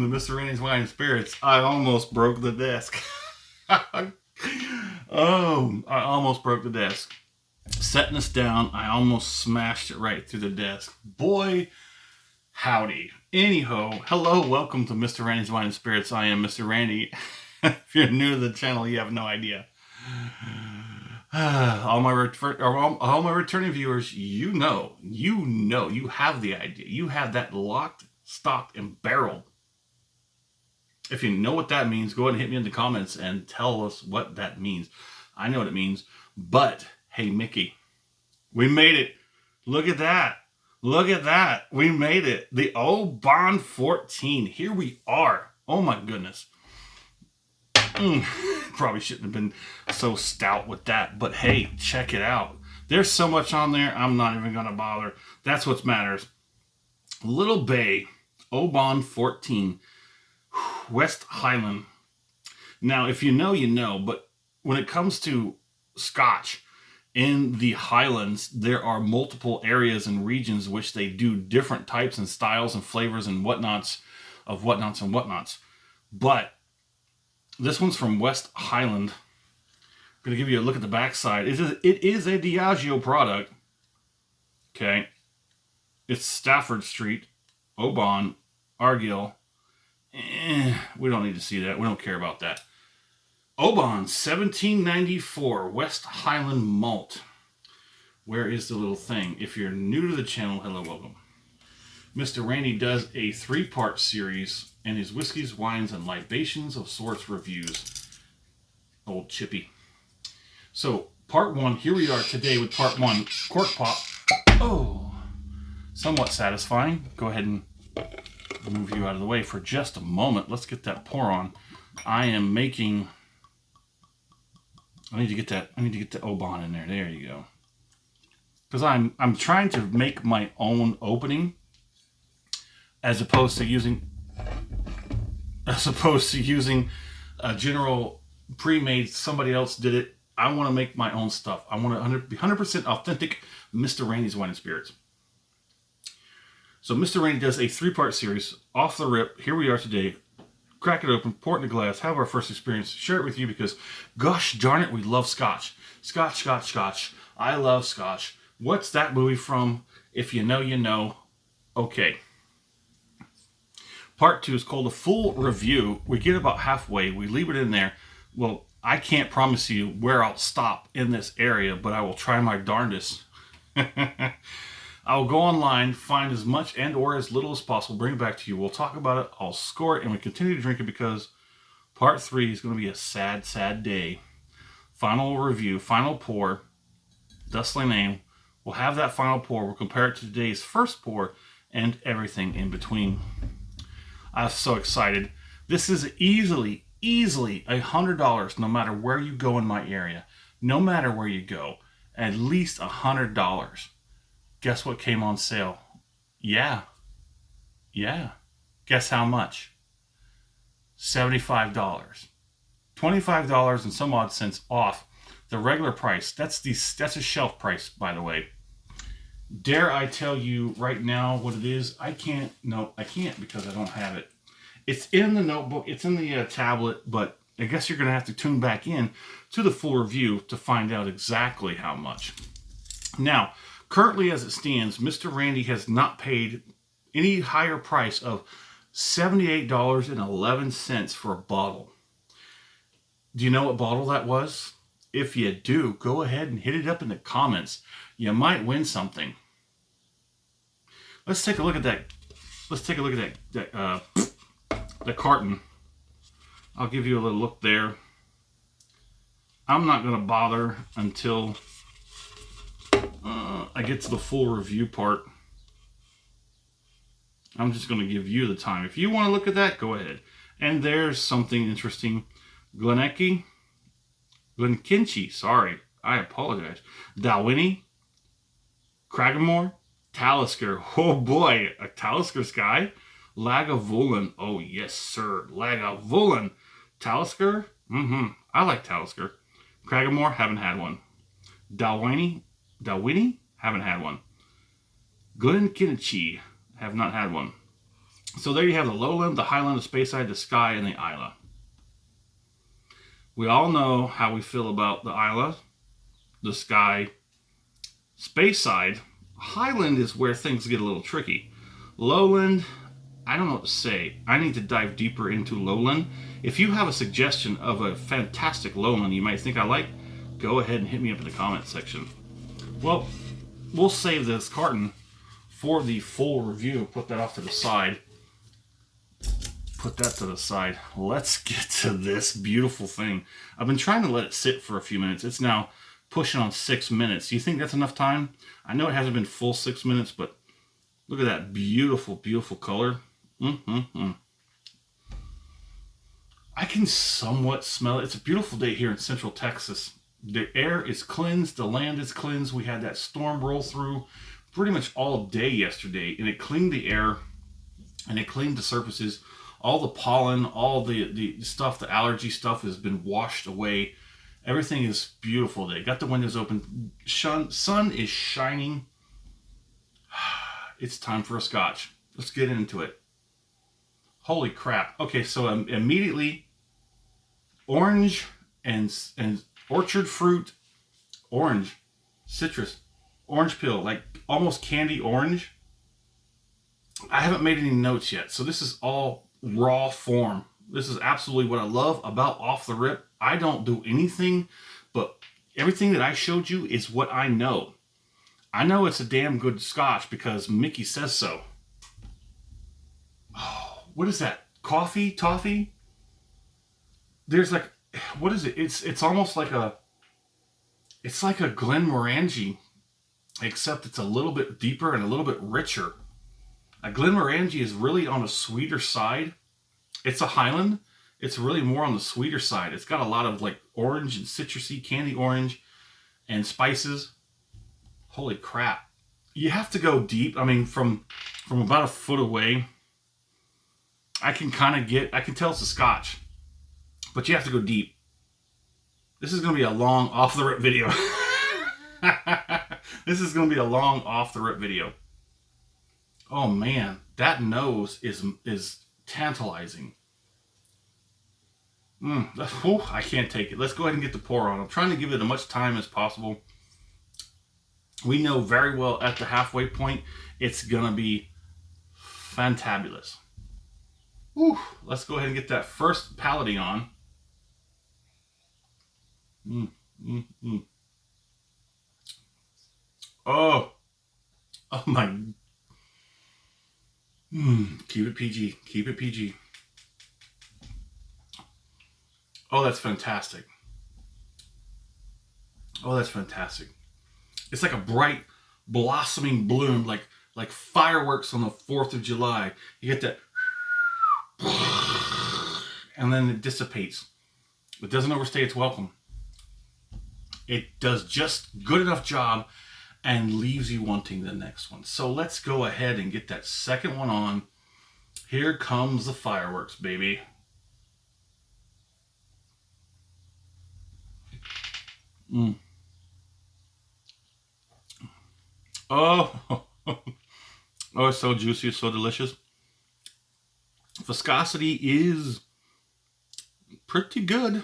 welcome to Mr. Randy's Wine and Spirits. I almost broke the desk. Oh, I almost broke the desk. Setting this down, I almost smashed it right through the desk. Boy, howdy. Anyhow, hello, welcome to Mr. Randy's Wine and Spirits. I am Mr. Randy. If you're new to the channel, you have no idea. All my returning viewers, you have the idea. You have that locked, stocked, and barreled. If you know what that means, go ahead and hit me in the comments and tell us what that means. I know what it means, but hey, Mickey, we made it. Look at that. Look at that. We made it. The Oban 14. Here we are. Oh my goodness. Probably shouldn't have been so stout with that, but hey, check it out. There's so much on there, I'm not even going to bother. That's what matters. Little Bay, Oban 14, West Highland. Now, if you know, you know, but when it comes to Scotch, in the Highlands, there are multiple areas and regions which they do different types and styles and flavors and whatnots. But this one's from West Highland. I'm going to give you a look at the backside. It is a Diageo product. Okay. It's Stafford Street, Oban, Argyll. We don't need to see that. We don't care about that. Oban, 1794, West Highland Malt. Where is the little thing? If you're new to the channel, hello, welcome. Mr. Randy does a 3-part series in his Whiskeys, Wines, and Libations of Sorts reviews. Old Chippy. So, part 1, here we are today with part 1. Cork pop. Oh, somewhat satisfying. Go ahead and move you out of the way for just a moment. Let's get that pour on. I am making... I need to get the Oban in there. There you go. Because I'm trying to make my own opening, as opposed to using a general pre-made. Somebody else did it. I want to make my own stuff. I want to be 100% authentic Mr. Randy's Wine and Spirits. So Mr. Randy does a 3-part series. Off the rip, here we are today. Crack it open, pour it in a glass, have our first experience, share it with you because, gosh darn it, we love Scotch. Scotch, Scotch, Scotch. I love Scotch. What's that movie from? If you know, you know. Okay. Part 2 is called a full review. We get about halfway. We leave it in there. Well, I can't promise you where I'll stop in this area, but I will try my darndest. I'll go online, find as much and or as little as possible, bring it back to you. We'll talk about it. I'll score it, and we continue to drink it because part 3 is going to be a sad, sad day. Final review, final pour, thusly named. We'll have that final pour. We'll compare it to today's first pour and everything in between. I'm so excited. This is easily $100 no matter where you go in my area. No matter where you go, at least $100. Guess what came on sale? Yeah. Guess how much? $75. $25 and some odd cents off the regular price. That's a shelf price, by the way. Dare I tell you right now what it is? I can't. No, I can't because I don't have it. It's in the notebook. It's in the tablet, but I guess you're going to have to tune back in to the full review to find out exactly how much. Now, currently as it stands, Mr. Randy has not paid any higher price of $78.11 for a bottle. Do you know what bottle that was? If you do, go ahead and hit it up in the comments. You might win something. Let's take a look at that. Let's take a look at the carton. I'll give you a little look there. I'm not going to bother until I get to the full review part. I'm just going to give you the time. If you want to look at that, go ahead. And there's something interesting. Glenkinchy, sorry, I apologize. Dalwhinnie, Cragmore, Talisker, oh boy, a Talisker guy. Lagavulin, oh yes sir, Lagavulin. Talisker, I like Talisker. Cragmore, haven't had one. Dalwhinnie, haven't had one. Glenkinchy, have not had one. So there you have the lowland, the highland, the Speyside, the Skye, and the Islay. We all know how we feel about the Islay, the Skye, Speyside. Highland is where things get a little tricky. Lowland, I don't know what to say. I need to dive deeper into lowland. If you have a suggestion of a fantastic lowland you might think I like, go ahead and hit me up in the comment section. Well, we'll save this carton for the full review. Put that off to the side. Put that to the side. Let's get to this beautiful thing. I've been trying to let it sit for a few minutes. It's now pushing on 6 minutes. Do you think that's enough time? I know it hasn't been full 6 minutes, but look at that beautiful, beautiful color. I can somewhat smell it. It's a beautiful day here in Central Texas. The air is cleansed. The land is cleansed. We had that storm roll through pretty much all day yesterday, and it cleaned the air, and it cleaned the surfaces. All the pollen, all the stuff, the allergy stuff has been washed away. Everything is beautiful today. Got the windows open. Sun is shining. It's time for a Scotch. Let's get into it. Holy crap. Okay, so immediately, orange and orchard fruit, orange, citrus, orange peel, like almost candy orange. I haven't made any notes yet, so this is all raw form. This is absolutely what I love about Off the Rip. I don't do anything, but everything that I showed you is what I know. I know it's a damn good Scotch because Mickey says so. Oh, what is that? Coffee? Toffee? There's like, what is it? It's almost like it's like a Glenmorangie, except it's a little bit deeper and a little bit richer. A Glenmorangie is really on a sweeter side. It's a Highland. It's really more on the sweeter side. It's got a lot of like orange and citrusy, candy orange and spices. Holy crap. You have to go deep. I mean, from about a foot away, I can tell it's a Scotch, but you have to go deep. This is going to be a long off the rip video. This is going to be a long off the rip video. Oh man, that nose is tantalizing. I can't take it. Let's go ahead and get the pour on. I'm trying to give it as much time as possible. We know very well at the halfway point, it's going to be fantabulous. Whew. Let's go ahead and get that first palating on. Oh my. Keep it PG. Keep it PG. Oh, that's fantastic. Oh, that's fantastic. It's like a bright, blossoming bloom, like fireworks on the 4th of July. You get that, and then it dissipates. It doesn't overstay its welcome. It does just good enough job and leaves you wanting the next one. So let's go ahead and get that second one on. Here comes the fireworks, baby. Oh, oh, it's so juicy, it's so delicious. Viscosity is pretty good.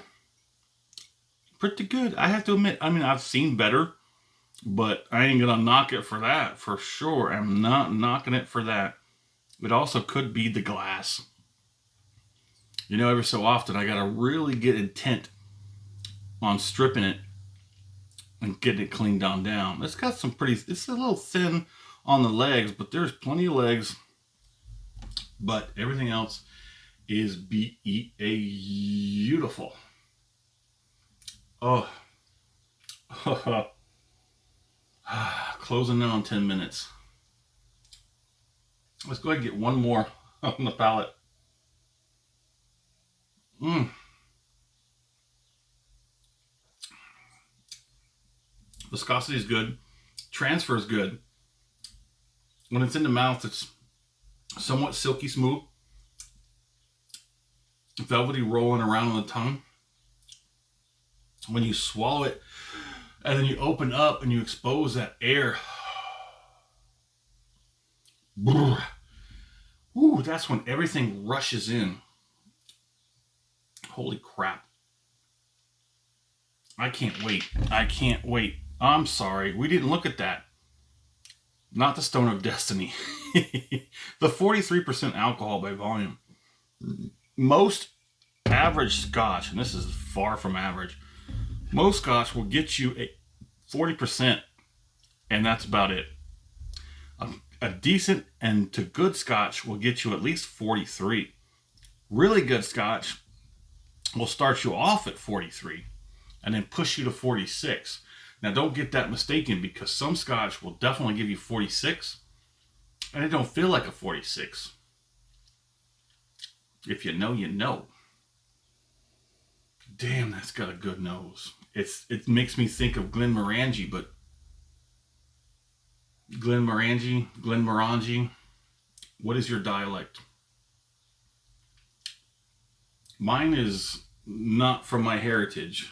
Pretty good. I have to admit, I mean, I've seen better, but I ain't gonna knock it for that, for sure. I'm not knocking it for that. It also could be the glass. You know, every so often, I gotta really get intent on stripping it and getting it cleaned on down. It's got some pretty, it's a little thin on the legs, but there's plenty of legs. But everything else is beautiful. Oh. Closing in on 10 minutes. Let's go ahead and get one more on the palate. Viscosity is good. Transfer is good. When it's in the mouth, it's somewhat silky smooth. Velvety rolling around on the tongue. When you swallow it, and then you open up and you expose that air. Ooh, Ooh, that's when everything rushes in. Holy crap. I can't wait. I can't wait. I'm sorry. We didn't look at that. Not the Stone of Destiny. The 43% alcohol by volume. Most average Scotch, and this is far from average, most Scotch will get you a 40%, and that's about it. A decent and to good Scotch will get you at least 43. Really good Scotch will start you off at 43 and then push you to 46. Now don't get that mistaken, because some Scotch will definitely give you 46 and it don't feel like a 46. If you know, you know. Damn, that's got a good nose. It makes me think of Glenmorangie, but Glenmorangie, what is your dialect? Mine is not from my heritage.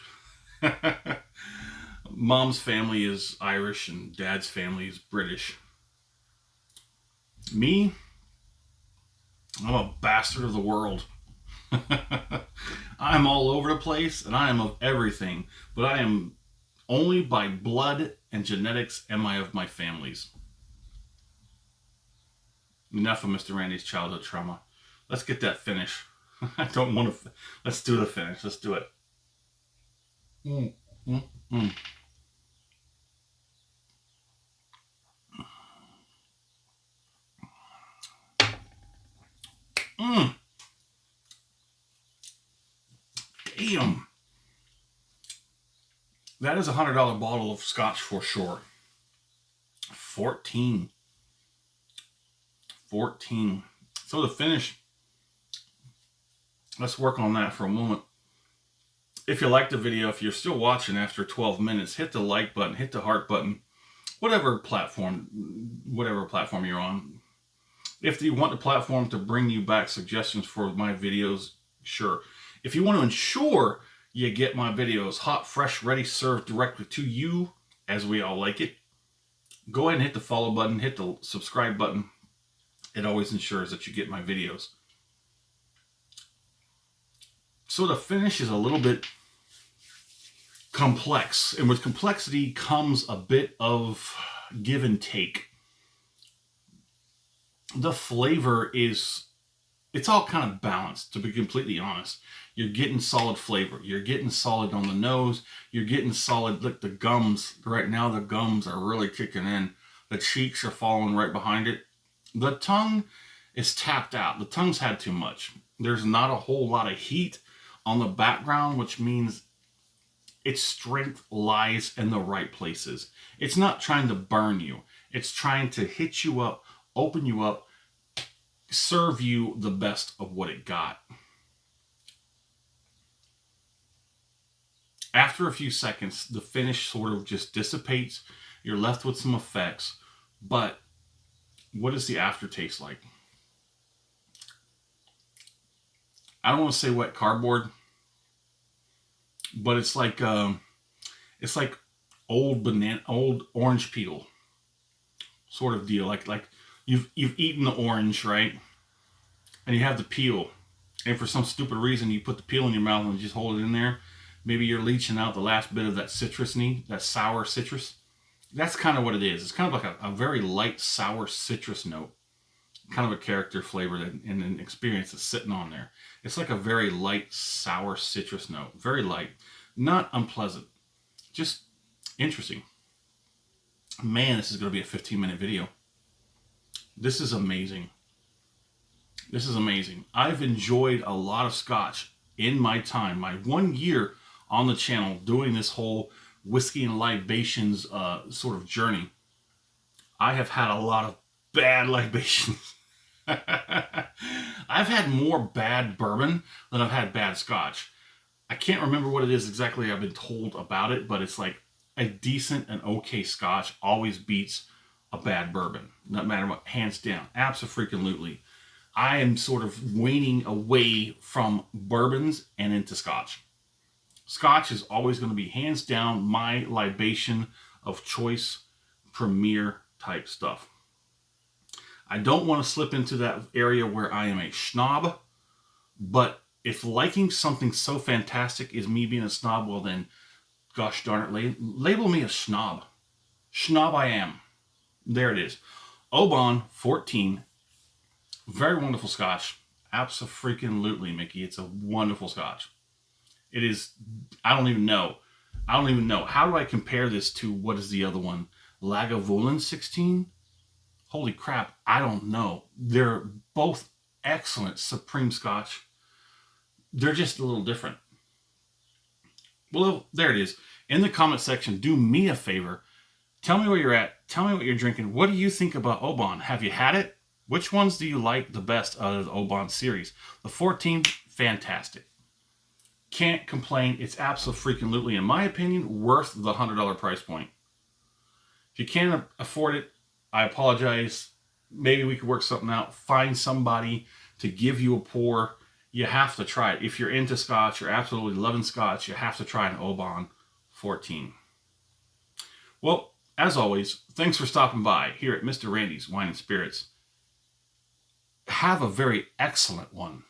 Mom's family is Irish and Dad's family is British. Me, I'm a bastard of the world. I'm all over the place and I am of everything, but I am only by blood and genetics am I of my families. Enough of Mr. Randy's childhood trauma. Let's get that finish. I don't want to. Let's do the finish. Let's do it. Mm, mm, mm. Mm. Damn. That is a $100 bottle of Scotch for sure. 14. So the finish, let's work on that for a moment. If you liked the video, if you're still watching after 12 minutes, hit the like button, hit the heart button, whatever platform you're on. If you want the platform to bring you back suggestions for my videos, sure. If you want to ensure you get my videos hot, fresh, ready, served directly to you, as we all like it, go ahead and hit the follow button, hit the subscribe button. It always ensures that you get my videos. So the finish is a little bit complex, and with complexity comes a bit of give and take. The flavor is, it's all kind of balanced, to be completely honest. You're getting solid flavor. You're getting solid on the nose. You're getting solid, look, the gums. Right now the gums are really kicking in. The cheeks are following right behind it. The tongue is tapped out. The tongue's had too much. There's not a whole lot of heat on the background, which means its strength lies in the right places. It's not trying to burn you. It's trying to hit you up, open you up, serve you the best of what it got. After a few seconds, the finish sort of just dissipates. You're left with some effects, but what is the aftertaste like? I don't want to say wet cardboard, but it's like old orange peel sort of deal. Like you've eaten the orange, right? And you have the peel, and for some stupid reason you put the peel in your mouth and just hold it in there. Maybe you're leaching out the last bit of that citrusy, that sour citrus. That's kind of what it is. It's kind of like a very light sour citrus note, kind of a character flavor and an experience that's sitting on there. It's like a very light sour citrus note, very light, not unpleasant, just interesting. Man, this is going to be a 15-minute video. This is amazing. This is amazing. I've enjoyed a lot of Scotch in my time, my 1 year on the channel doing this whole whiskey and libations sort of journey. I have had a lot of bad libations. I've had more bad bourbon than I've had bad Scotch. I can't remember what it is exactly I've been told about it, but it's like a decent and okay Scotch always beats a bad bourbon. No matter what, hands down. Abso-freaking-lutely. I am sort of waning away from bourbons and into Scotch. Scotch is always going to be hands down my libation of choice, premier type stuff. I don't want to slip into that area where I am a snob, but if liking something so fantastic is me being a snob, well then, gosh darn it, label me a snob. Snob I am. There it is. Oban 14. Very wonderful Scotch. Abso-freaking-lutely, Mickey. It's a wonderful Scotch. It is, I don't even know. How do I compare this to, what is the other one? Lagavulin 16? Holy crap, I don't know. They're both excellent Supreme Scotch. They're just a little different. Well, there it is. In the comment section, do me a favor. Tell me where you're at. Tell me what you're drinking. What do you think about Oban? Have you had it? Which ones do you like the best out of the Oban series? The 14, fantastic. Can't complain. It's absolutely, in my opinion, worth the $100 price point. If you can't afford it, I apologize. Maybe we could work something out. Find somebody to give you a pour. You have to try it. If you're into Scotch, you're absolutely loving Scotch, you have to try an Oban 14. Well, as always, thanks for stopping by here at Mr. Randy's Wine and Spirits. Have a very excellent one.